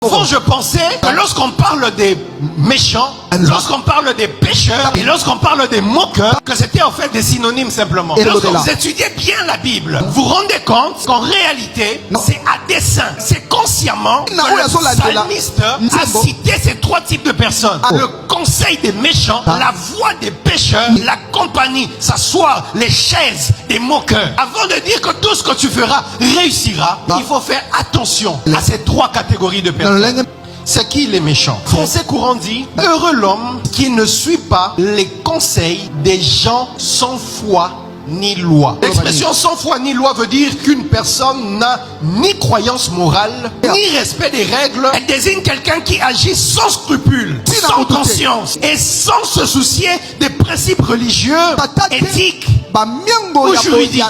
Avant, je pensais que lorsqu'on parle des méchants, lorsqu'on parle des pécheurs et lorsqu'on parle des moqueurs, que c'était en fait des synonymes simplement. Lorsque vous étudiez bien la Bible, vous vous rendez compte qu'en réalité, c'est à dessein, c'est consciemment que le psalmiste a cité ces trois types de personnes. Le conseil des méchants, la voix des pécheurs, la compagnie, s'asseoir, les chaises des moqueurs. Avant de dire que tout ce que tu feras réussira, il faut faire attention à ces trois catégories de personnes. C'est qui les méchants? Français courant dit, heureux l'homme qui ne suit pas les conseils des gens sans foi ni loi. L'expression sans foi ni loi veut dire qu'une personne n'a ni croyance morale, ni respect des règles. Elle désigne quelqu'un qui agit sans scrupule, sans conscience et sans se soucier des principes religieux, éthiques ou juridiques.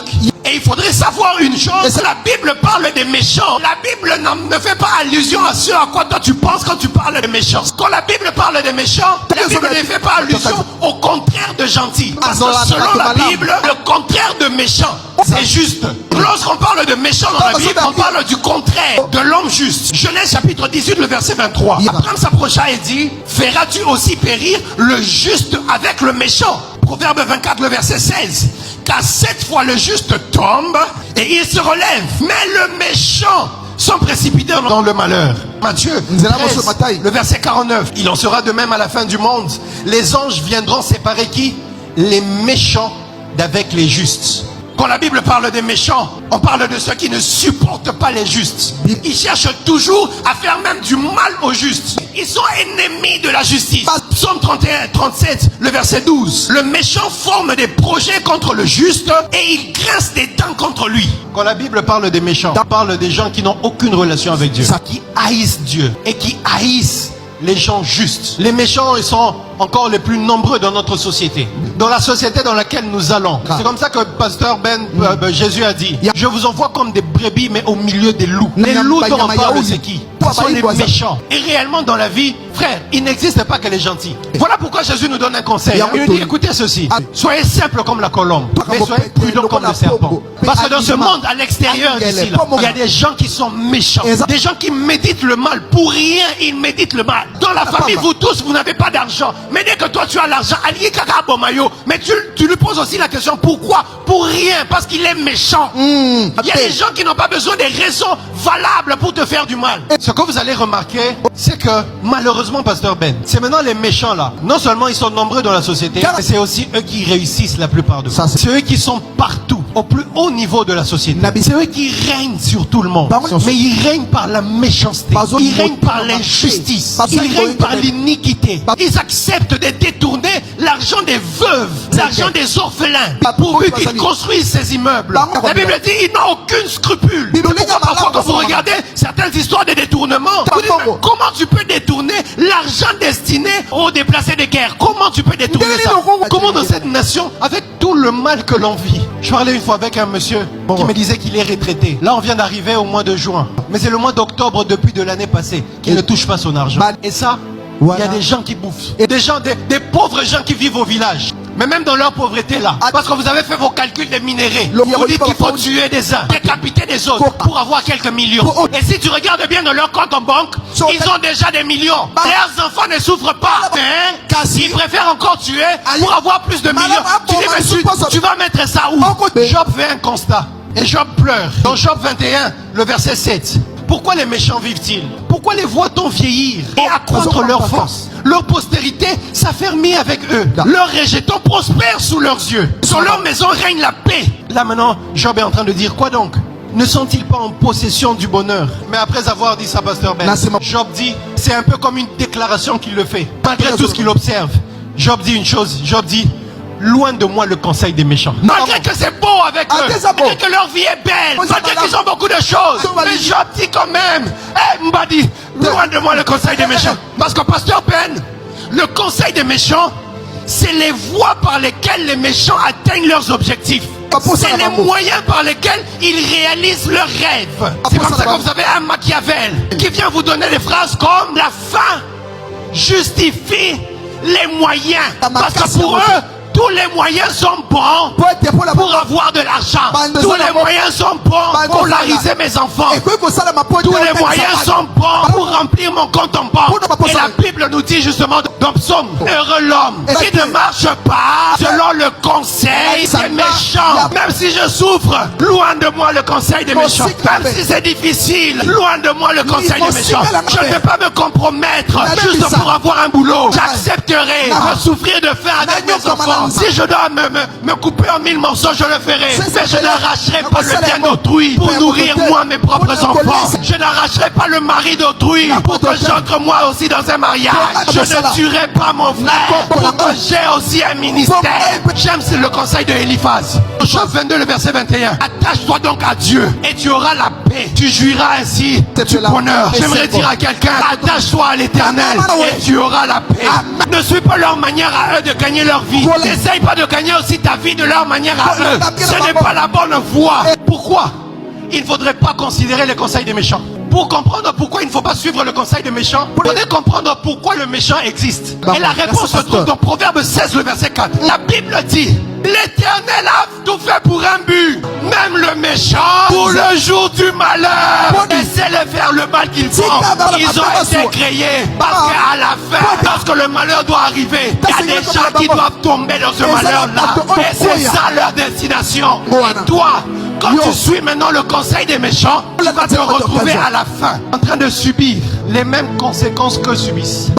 Et il faudrait savoir une chose, la Bible parle des méchants. La Bible ne fait pas allusion à ce à quoi toi tu penses quand tu parles des méchants. Quand la Bible parle des méchants, la Bible ne fait pas allusion au contraire de gentil. Parce que selon la Bible, le contraire de méchant, c'est juste. Lorsqu'on parle de méchant dans la Bible, on parle du contraire de l'homme juste. Genèse chapitre 18, le verset 23. Abraham s'approcha et dit, feras-tu aussi périr le juste avec le méchant? Proverbe 24, le verset 16. Car 7 fois le juste tombe et il se relève. Mais le méchant sont précipités dans le malheur. Matthieu 13, le verset 49. Il en sera de même à la fin du monde. Les anges viendront séparer qui? Les méchants d'avec les justes. Quand la Bible parle des méchants, on parle de ceux qui ne supportent pas les justes. Ils cherchent toujours à faire même du mal aux justes. Ils sont ennemis de la justice. Psaume 31, 37, le verset 12. Le méchant forme des projets contre le juste et il grince des dents contre lui. Quand la Bible parle des méchants, on parle des gens qui n'ont aucune relation avec Dieu, qui haïssent Dieu et qui haïssent les gens justes. Les méchants, ils sont encore les plus nombreux dans notre société. Dans la société dans laquelle nous allons. C'est comme ça que pasteur Jésus a dit, je vous envoie comme des brebis mais au milieu des loups. Les loups dont on parle, c'est qui? Ce sont les méchants. Et réellement dans la vie, frère, il n'existe pas que les gentils. Voilà pourquoi Jésus nous donne un conseil. Il nous dit, écoutez ceci, soyez simple comme la colombe, mais soyez prudent comme le serpent. Parce que dans ce monde à l'extérieur d'ici, il y a des gens qui sont méchants. Des gens qui méditent le mal. Pour rien, ils méditent le mal. Dans la famille, vous tous, vous n'avez pas d'argent. Mais dès que toi tu as l'argent, mais tu lui poses aussi la question, pourquoi? Pour rien, parce qu'il est méchant. Il y a des gens qui n'ont pas besoin des raisons valables pour te faire du mal. Ce que vous allez remarquer, c'est que malheureusement, pasteur Ben, c'est maintenant les méchants là. Non seulement ils sont nombreux dans la société, mais c'est aussi eux qui réussissent la plupart de eux. C'est eux qui sont partout, au plus haut niveau de la société. C'est eux qui règnent sur tout le monde. Mais ils règnent par la méchanceté. Ils règnent par l'injustice. Ils règnent par l'iniquité. Ils acceptent de détourner l'argent des veuves, l'argent des orphelins, pourvu qu'ils construisent ces immeubles. La Bible dit ils n'ont aucun scrupule. Pourquoi parfois quand vous regardez certaines histoires de détournement, vous dites, comment tu peux détourner l'argent destiné aux déplacés de guerre? Comment tu peux détourner ça? Comment dans cette nation, avec tout le mal que l'on vit? Je parlais une fois avec un monsieur qui me disait qu'il est retraité. Là on vient d'arriver au mois de juin, mais c'est le mois d'octobre depuis de l'année passée qu'il ne touche pas son argent. Et ça, il y a des gens qui bouffent. Des pauvres gens qui vivent au village. Mais même dans leur pauvreté là, parce que vous avez fait vos calculs des minéraux, vous dites qu'il faut tuer des uns, décapiter des autres pour avoir quelques millions. Et si tu regardes bien dans leur compte en banque, ils ont déjà des millions. Leurs enfants ne souffrent pas, mais ils préfèrent encore tuer pour avoir plus de millions. Tu dis, mais tu vas mettre ça où? Job fait un constat et Job pleure. Dans Job 21, le verset 7. Pourquoi les méchants vivent-ils? Pourquoi les voit-on vieillir et accroître leur force? Leur postérité s'affermit avec eux. Leurs rejetons prospèrent sous leurs yeux. Sur leur maison règne la paix. Là maintenant, Job est en train de dire quoi donc? Ne sont-ils pas en possession du bonheur? Mais après avoir dit ça, pasteur Ben, Job dit, c'est un peu comme une déclaration qu'il le fait. Malgré tout ce qu'il observe, Job dit une chose. Job dit, loin de moi le conseil des méchants. Malgré que c'est beau avec eux, malgré que leur vie est belle, malgré qu'ils ont beaucoup de choses, mais Job dit quand même, Mbadi, loin de moi le conseil des méchants. Parce que pasteur Ben, le conseil des méchants, c'est les voies par lesquelles les méchants atteignent leurs objectifs. C'est les moyens par lesquels ils réalisent leurs rêves. C'est comme ça que vous avez un Machiavel qui vient vous donner des phrases comme la fin justifie les moyens. Parce que pour eux, tous les moyens sont bons pour avoir de l'argent. Tous les moyens sont bons pour polariser mes enfants. Tous les moyens sont bons pour remplir mon compte en banque. Et la Bible nous dit justement dans Psaume, heureux l'homme qui ne marche pas selon le conseil des méchants. Même si je souffre, loin de moi le conseil des méchants. Même si c'est difficile, loin de moi le conseil des méchants. Je ne vais pas me compromettre juste pour avoir un boulot. J'accepterai de souffrir de faim avec mes enfants. Si je dois me couper en 1000 morceaux, je le ferai. Mais je n'arracherai pas le bien d'autrui pour nourrir moi mes propres enfants. Je n'arracherai pas le mari d'autrui pour que j'entre moi aussi dans un mariage. Je ne tuerai pas mon frère pour que j'ai aussi un ministère. J'aime le conseil de Eliphaz. Job 22, le verset 21. Attache-toi donc à Dieu et tu auras la paix. Tu jouiras ainsi du bonheur. J'aimerais dire à quelqu'un, attache-toi à l'Éternel et tu auras la paix. Ne suis pas leur manière à eux de gagner leur vie. N'essaye pas de gagner aussi ta vie de leur manière à eux. Ce n'est pas la bonne voie. Pourquoi il ne faudrait pas considérer les conseils des méchants? Pour comprendre pourquoi il ne faut pas suivre le conseil des méchants, vous devez comprendre pourquoi le méchant existe. Et la réponse se trouve dans Proverbe 16, le verset 4. La Bible dit, l'Éternel a tout fait pour un but, même le méchant, pour le jour du malheur. Laissez-les faire le mal qu'ils font. Ils ont été créés parce qu'à la fin, lorsque le malheur doit arriver, il y a des gens qui doivent tomber dans ce malheur-là. Et c'est ça leur destination. Et toi, quand tu suis maintenant le conseil des méchants, tu vas te retrouver à la fin en train de subir les mêmes conséquences qu'eux subissent.